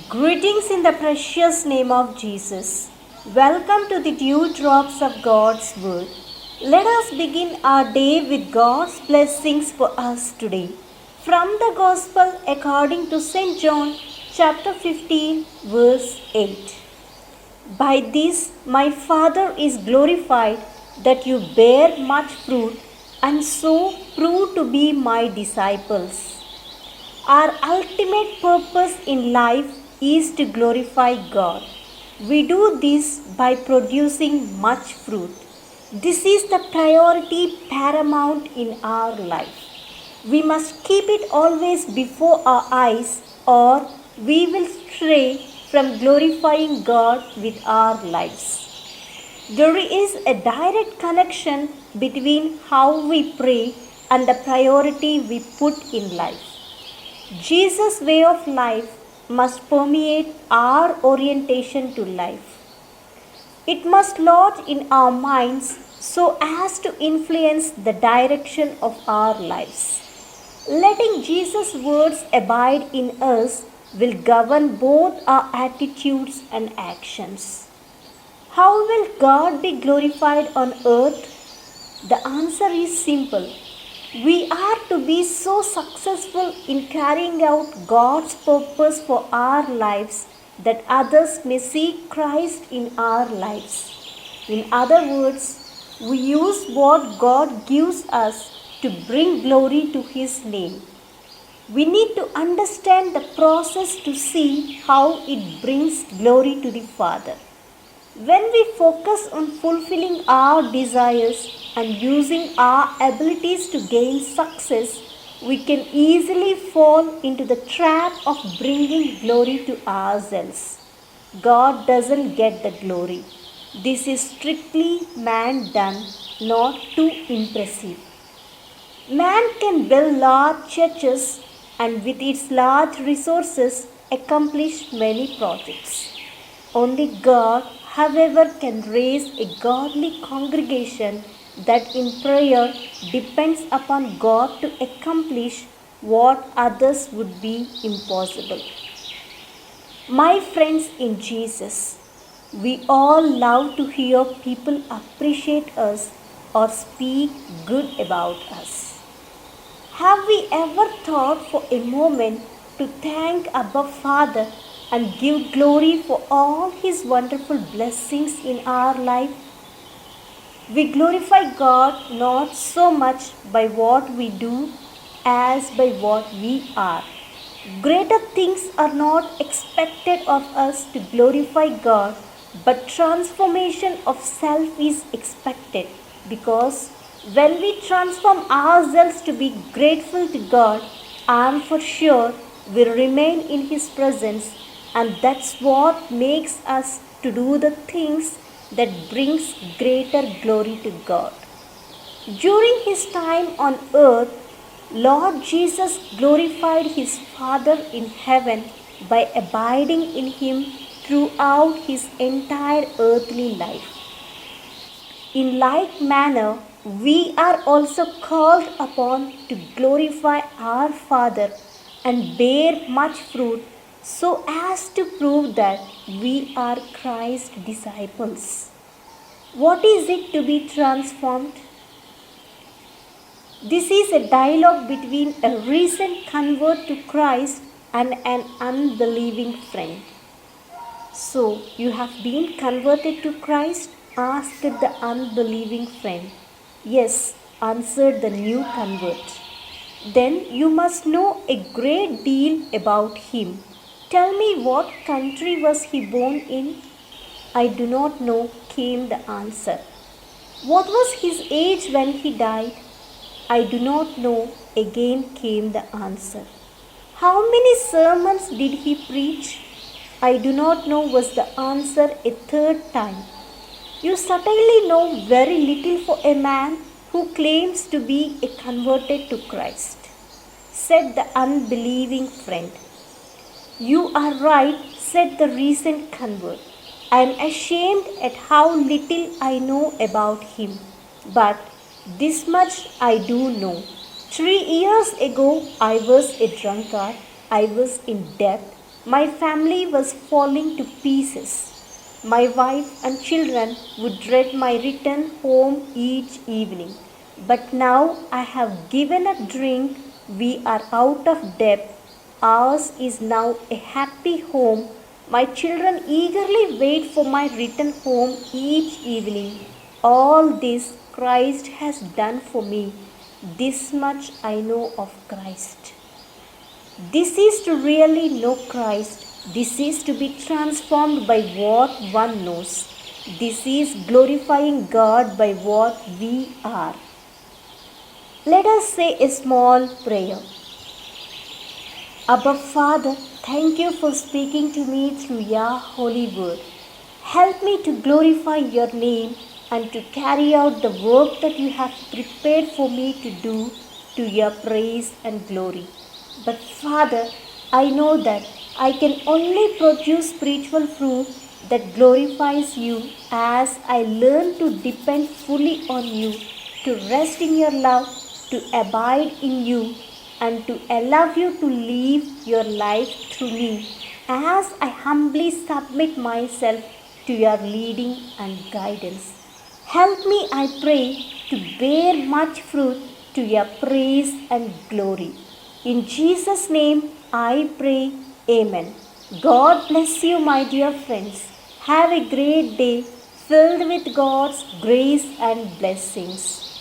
Greetings in the precious name of Jesus. Welcome to the dewdrops of God's Word. Let us begin our day with God's blessings for us today. From the Gospel according to St. John, chapter 15, verse 8. By this my Father is glorified, that you bear much fruit and so prove to be my disciples. Our ultimate purpose in life is to glorify God. We do this by producing much fruit. This is the priority paramount in our life. We must keep it always before our eyes, or we will stray from glorifying God with our lives. There is a direct connection between how we pray and the priority we put in life. Jesus' way of life must permeate our orientation to life. It must lodge in our minds so as to influence the direction of our lives. Letting Jesus' words abide in us will govern both our attitudes and actions. How will God be glorified on earth? The answer is simple. We are to be so successful in carrying out God's purpose for our lives that others may see Christ in our lives. In other words, we use what God gives us to bring glory to His name. We need to understand the process to see how it brings glory to the Father. When we focus on fulfilling our desires and using our abilities to gain success, we can easily fall into the trap of bringing glory to ourselves. God doesn't get the glory. This is strictly man done, not too impressive. Man can build large churches and with its large resources accomplish many projects. Only God, however, can raise a godly congregation that in prayer depends upon God to accomplish what others would be impossible. My friends in Jesus, we all love to hear people appreciate us or speak good about us. Have we ever thought for a moment to thank Abba Father and give glory for all His wonderful blessings in our life? We glorify God not so much by what we do as by what we are. Greater things are not expected of us to glorify God, but transformation of self is expected, because when we transform ourselves to be grateful to God, I am for sure we'll remain in His presence, and that's what makes us to do the things that brings greater glory to God. During His time on earth, Lord Jesus glorified His Father in heaven by abiding in Him throughout His entire earthly life. In like manner, we are also called upon to glorify our Father and bear much fruit so as to prove that we are Christ's disciples. What is it to be transformed? This is a dialogue between a recent convert to Christ and an unbelieving friend. So, you have been converted to Christ? Asked the unbelieving friend. Yes, answered the new convert. Then you must know a great deal about him. Tell me, what country was he born in? I do not know, came the answer. What was his age when he died? I do not know, again came the answer. How many sermons did he preach? I do not know, was the answer a third time. You certainly know very little for a man who claims to be a converted to Christ, said the unbelieving friend. You are right, said the recent convert. I am ashamed at how little I know about him, but this much I do know. 3 years ago I was a drunkard, I was in debt, My family was falling to pieces. My wife and children would dread my return home each evening. But now I have given up drink. We are out of debt. Ours is now a happy home. My children eagerly wait for my return home each evening. All this Christ has done for me. This much I know of Christ. This is to really know Christ. This is to be transformed by what one knows. This is glorifying God by what we are. Let us say a small prayer. Abba Father, thank you for speaking to me through your holy word. Help me to glorify your name and to carry out the work that you have prepared for me to do to your praise and glory. But Father, I know that I can only produce spiritual fruit that glorifies you as I learn to depend fully on you, to rest in your love, to abide in you, and to allow you to live your life through me as I humbly submit myself to your leading and guidance. Help me, I pray, to bear much fruit to your praise and glory. In Jesus' name I pray, Amen. God bless you, my dear friends. Have a great day filled with God's grace and blessings.